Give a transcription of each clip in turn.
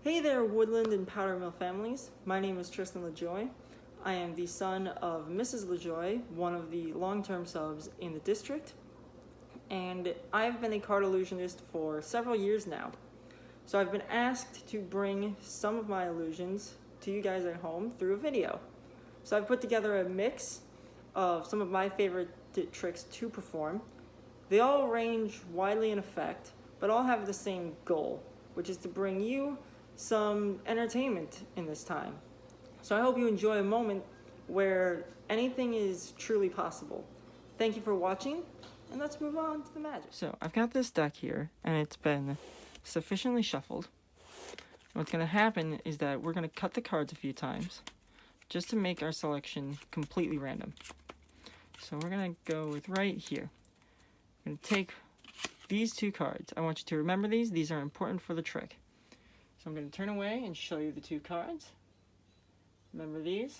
Hey there, Woodland and Powder Mill families. My name is Tristan LaJoy. I am the son of Mrs. LaJoy, one of the long-term subs in the district, and I've been a card illusionist for several years now. So I've been asked to bring some of my illusions to you guys at home through a video. So I've put together a mix of some of my favorite tricks to perform. They all range widely in effect, but all have the same goal, which is to bring you some entertainment in this time. So I hope you enjoy a moment where anything is truly possible. Thank you for watching, and let's move on to the magic. So I've got this deck here, and it's been sufficiently shuffled. What's going to happen is that we're going to cut the cards a few times, just to make our selection completely random. So we're going to go with right here. I'm going to take these two cards. I want you to remember these. These are important for the trick. So I'm going to turn away and show you the two cards. Remember these.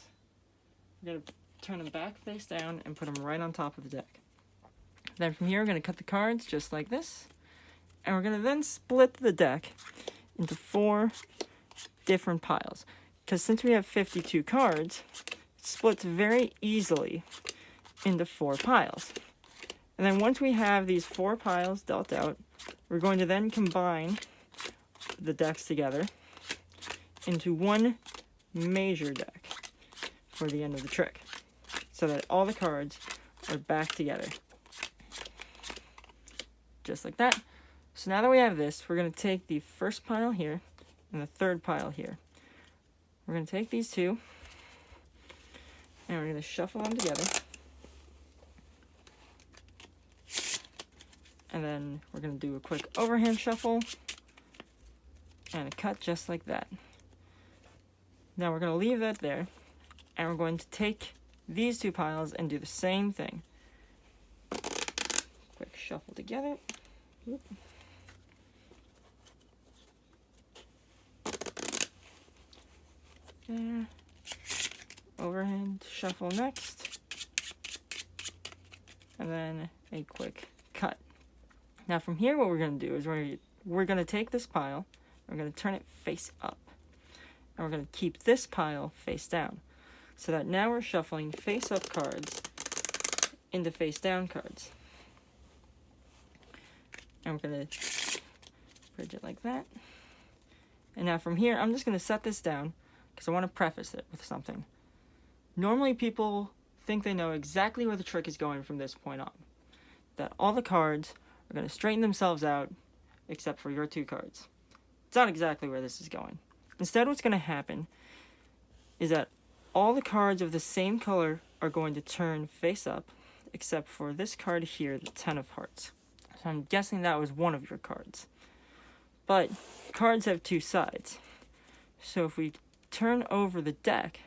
I'm going to turn them back face down and put them right on top of the deck. Then from here, we're going to cut the cards just like this. And we're going to then split the deck into 4 different piles. Because since we have 52 cards, it splits very easily into 4 piles. And then once we have these 4 piles dealt out, we're going to then combine the decks together into one major deck for the end of the trick, so that all the cards are back together. Just like that. So now that we have this, we're going to take the first pile here and the third pile here. We're going to take these two, and we're going to shuffle them together. And then we're going to do a quick overhand shuffle and a cut just like that. Now we're going to leave that there, and we're going to take these 2 piles and do the same thing. Quick shuffle together. Oop. There. Overhand shuffle next. And then a quick cut. Now from here, what we're going to do is we're going to take this pile, we're going to turn it face up, and we're going to keep this pile face down, so that now we're shuffling face up cards into face down cards. And we're going to bridge it like that. And now from here, I'm just going to set this down because I want to preface it with something. Normally people think they know exactly where the trick is going from this point on. That all the cards are going to straighten themselves out except for your 2 cards. It's not exactly where this is going. Instead, what's going to happen is that all the cards of the same color are going to turn face up except for this card here, the 10 of hearts. So I'm guessing that was one of your cards. But cards have 2 sides. So if we turn over the deck,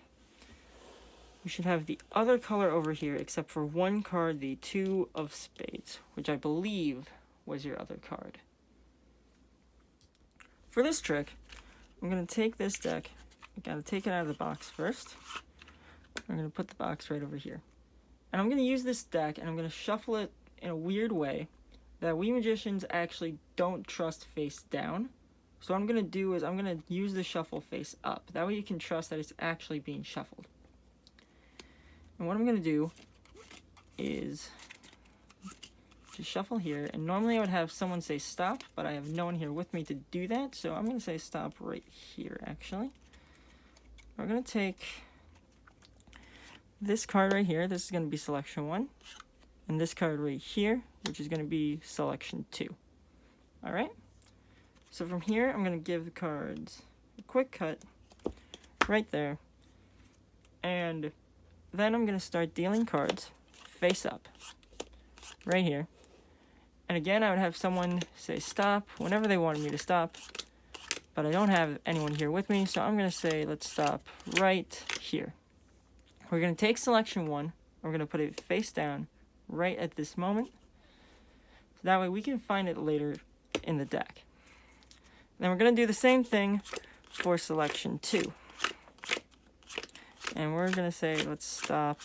we should have the other color over here except for one card, the 2 of spades, which I believe was your other card. For this trick, I'm going to take this deck, I got to take it out of the box first. I'm going to put the box right over here. And I'm going to use this deck and I'm going to shuffle it in a weird way that we magicians actually don't trust face down. So what I'm going to do is I'm going to use the shuffle face up. That way you can trust that it's actually being shuffled. And what I'm going to do is just shuffle here. And normally I would have someone say stop, but I have no one here with me to do that. So I'm going to say stop right here, actually. We're going to take this card right here. This is going to be selection 1. And this card right here, which is going to be selection 2. All right? So from here, I'm going to give the cards a quick cut right there. And then I'm going to start dealing cards face up right here. And again, I would have someone say stop whenever they wanted me to stop. But I don't have anyone here with me, so I'm going to say let's stop right here. We're going to take selection 1. We're going to put it face down right at this moment. So that way we can find it later in the deck. Then we're going to do the same thing for selection 2. And we're going to say, let's stop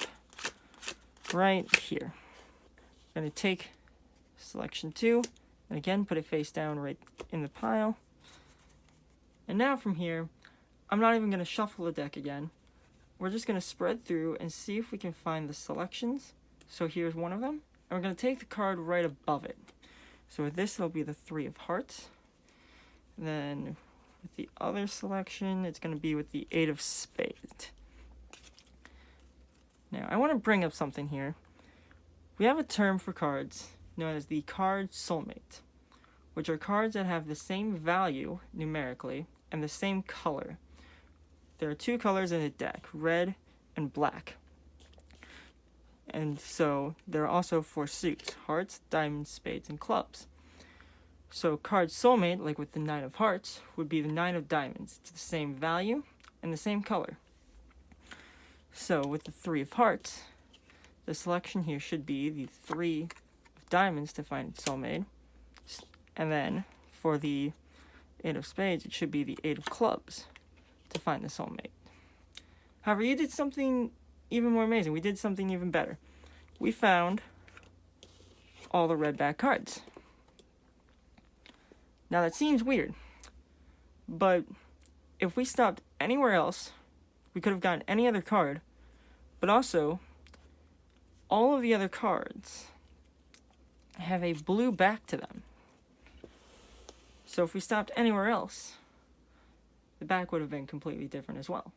right here. I'm going to take selection 2, and again, put it face down right in the pile. And now from here, I'm not even going to shuffle the deck again. We're just going to spread through and see if we can find the selections. So here's one of them. And we're going to take the card right above it. So with this, it'll be the 3 of hearts. And then with the other selection, it's going to be with the 8 of spades. Now, I want to bring up something here. We have a term for cards known as the card soulmate, which are cards that have the same value numerically and the same color. There are 2 colors in a deck, red and black. And so there are also 4 suits, hearts, diamonds, spades, and clubs. So card soulmate, like with the 9 of hearts, would be the 9 of diamonds. It's the same value and the same color. So with the 3 of hearts, the selection here should be the 3 of diamonds to find soulmate. And then for the 8 of spades, it should be the 8 of clubs to find the soulmate. However, you did something even more amazing. We did something even better. We found all the red back cards. Now that seems weird, but if we stopped anywhere else, we could have gotten any other card, but also all of the other cards have a blue back to them. So if we stopped anywhere else, the back would have been completely different as well.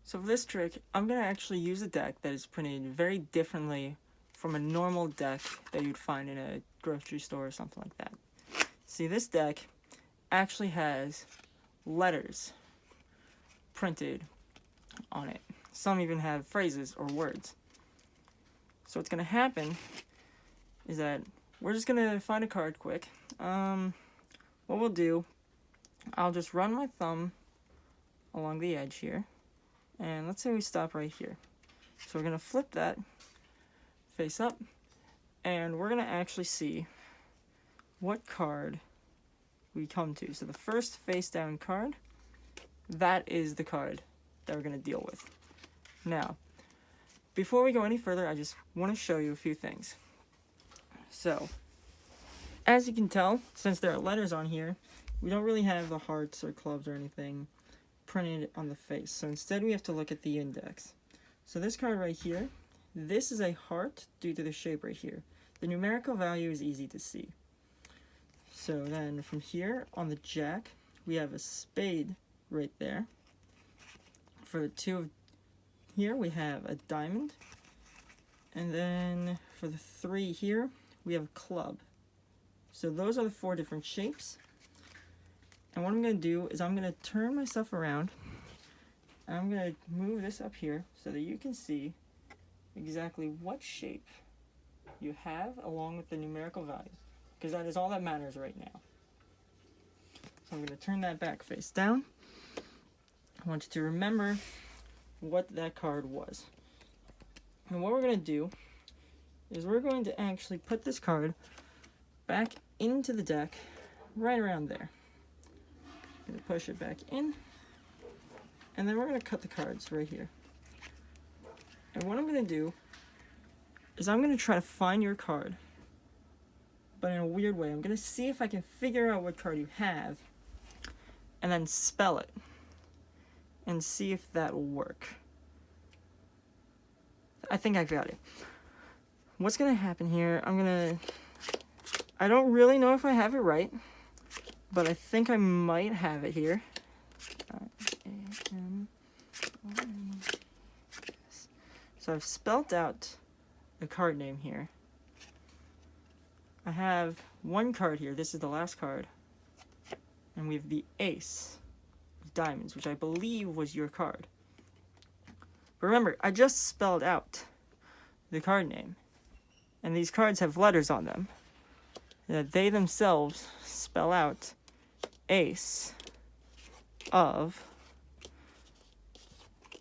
So for this trick, I'm going to actually use a deck that is printed very differently from a normal deck that you'd find in a grocery store or something like that. See, this deck actually has letters printed on it. Some even have phrases or words. So what's going to happen is that we're just going to find a card quick. What we'll do, I'll just run my thumb along the edge here. And let's say we stop right here. So we're going to flip that face up. And we're going to actually see what card we come to. So the first face down card, that is the card that we're going to deal with. Now, before we go any further, I just want to show you a few things. So, as you can tell, since there are letters on here, we don't really have the hearts or clubs or anything printed on the face. So instead we have to look at the index. So this card right here, this is a heart due to the shape right here. The numerical value is easy to see. So then from here on the jack, we have a spade right there. For the 2 of here, we have a diamond. And then for the 3 here, we have a club. So those are the 4 different shapes. And what I'm going to do is I'm going to turn myself around. And I'm going to move this up here so that you can see exactly what shape you have along with the numerical values. Because that is all that matters right now. So I'm going to turn that back face down. I want you to remember what that card was. And what we're going to do is we're going to actually put this card back into the deck right around there. I'm going to push it back in. And then we're going to cut the cards right here. And what I'm going to do is I'm going to try to find your card. But in a weird way. I'm going to see if I can figure out what card you have. And then spell it. And see if that will work. I think I got it. What's going to happen here, I don't really know if I have it right. But I think I might have it here. So I've spelt out the card name here. I have one card here. This is the last card. And we have the ace of diamonds, which I believe was your card. But remember, I just spelled out the card name. And these cards have letters on them that they themselves spell out ace of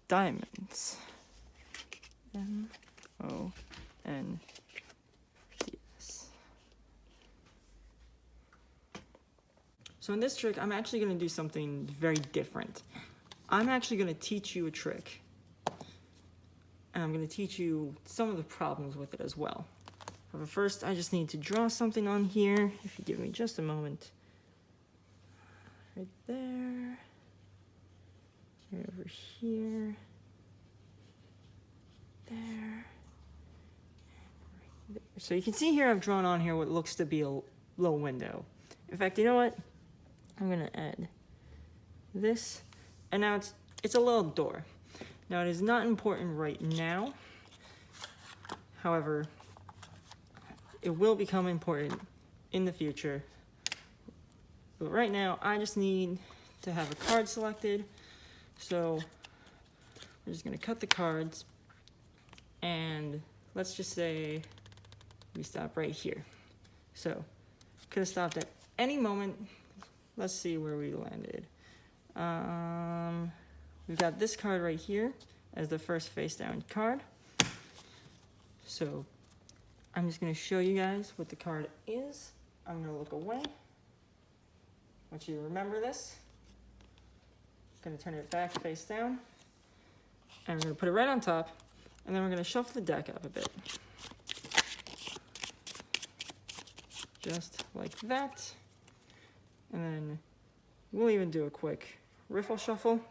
diamonds. M-O-N-D-S. So in this trick, I'm actually going to do something very different. I'm actually going to teach you a trick. And I'm going to teach you some of the problems with it as well. But first, I just need to draw something on here. If you give me just a moment. Right there. right over here, there. So you can see here I've drawn on here what looks to be a little window. In fact, you know what? I'm gonna add this, and now it's a little door. Now it is not important right now. However, it will become important in the future. But right now, I just need to have a card selected. So we're just gonna cut the cards, and let's just say we stop right here. So could have stopped at any moment. Let's see where we landed. We've got this card right here as the first face down card. So I'm just gonna show you guys what the card is. I'm gonna look away. I want you to remember this. Gonna turn it back face down. And we're gonna put it right on top. And then we're gonna shuffle the deck up a bit. Just like that. And then we'll even do a quick riffle shuffle.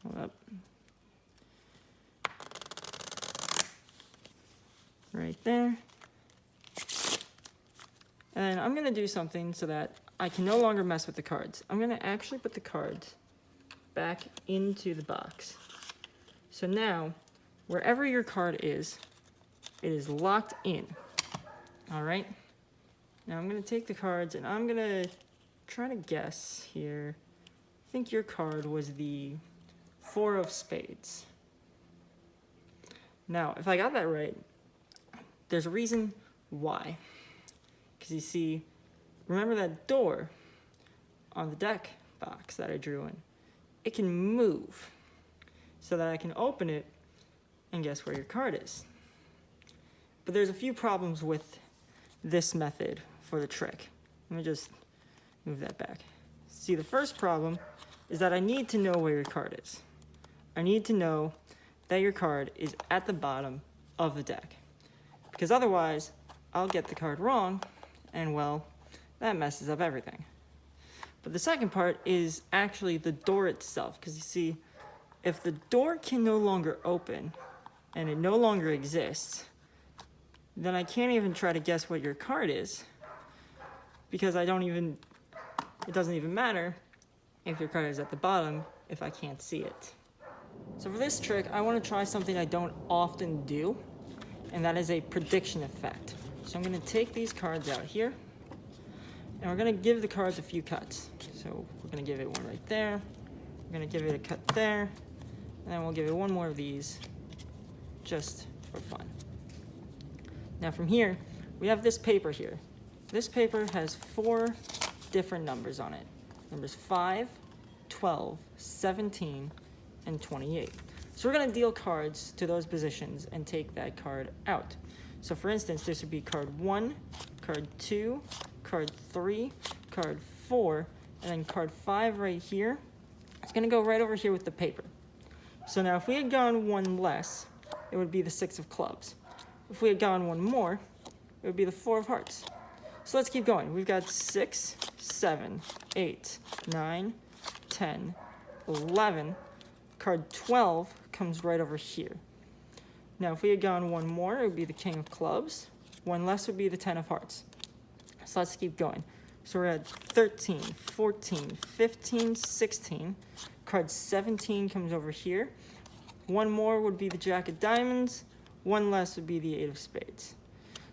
Hold up. Right there. And I'm gonna do something so that I can no longer mess with the cards. I'm gonna actually put the cards back into the box. So now, wherever your card is, it is locked in. All right? Now I'm gonna take the cards and I'm gonna try to guess here. I think your card was the 4 of spades. Now, if I got that right, there's a reason why. Because you see, remember that door on the deck box that I drew in? It can move so that I can open it and guess where your card is. But there's a few problems with this method for the trick. Let me just move that back. See, the first problem is that I need to know where your card is. I need to know that your card is at the bottom of the deck. Because otherwise, I'll get the card wrong, and well, that messes up everything. But the second part is actually the door itself. Because you see, if the door can no longer open, and it no longer exists, then I can't even try to guess what your card is. Because it doesn't even matter if your card is at the bottom if I can't see it. So for this trick, I want to try something I don't often do, and that is a prediction effect. So I'm going to take these cards out here, and we're going to give the cards a few cuts. So we're going to give it one right there, we're going to give it a cut there, and then we'll give it one more of these, just for fun. Now from here, we have this paper here. This paper has 4 different numbers on it. Numbers 5, 12, 17, and 28. So we're gonna deal cards to those positions and take that card out. So for instance, this would be card 1, card 2, card 3, card 4, and then card 5 right here. It's gonna go right over here with the paper. So now if we had gone one less, it would be the 6 of clubs. If we had gone one more, it would be the 4 of hearts. So let's keep going. We've got 6, 7, 8, 9, 10, 11. Card 12 comes right over here. Now, if we had gone one more, it would be the King of clubs. One less would be the 10 of hearts. So let's keep going. So we're at 13, 14, 15, 16. Card 17 comes over here. One more would be the Jack of diamonds. One less would be the 8 of spades.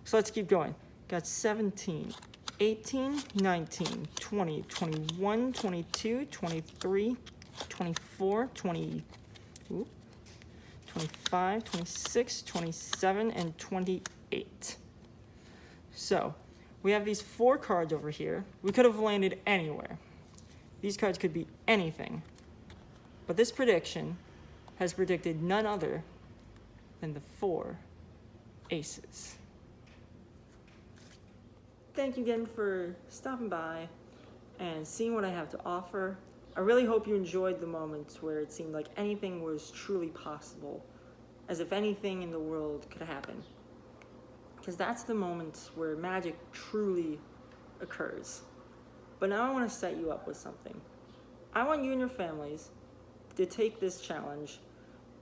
So let's keep going. Got 17, 18, 19, 20, 21, 22, 23, 24, 25, 26, 27, and 28. So we have these 4 cards over here. We could have landed anywhere. These cards could be anything. But this prediction has predicted none other than the 4 aces. Thank you again for stopping by and seeing what I have to offer. I really hope you enjoyed the moments where it seemed like anything was truly possible, as if anything in the world could happen. Because that's the moments where magic truly occurs. But now I want to set you up with something. I want you and your families to take this challenge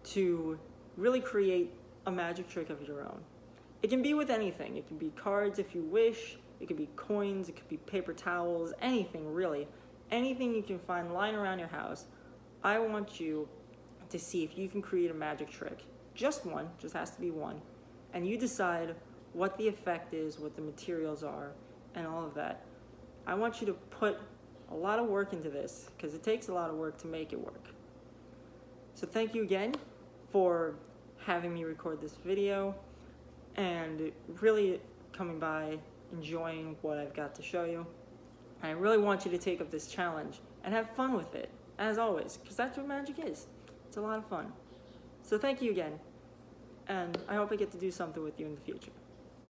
to really create a magic trick of your own. It can be with anything. It can be cards if you wish, it could be coins, it could be paper towels, anything really. Anything you can find lying around your house. I want you to see if you can create a magic trick. Just one, just has to be one. And you decide what the effect is, what the materials are, and all of that. I want you to put a lot of work into this because it takes a lot of work to make it work. So thank you again for having me record this video and really coming by, enjoying what I've got to show you. I really want you to take up this challenge and have fun with it, as always, because that's what magic is. It's a lot of fun. So thank you again, and I hope I get to do something with you in the future.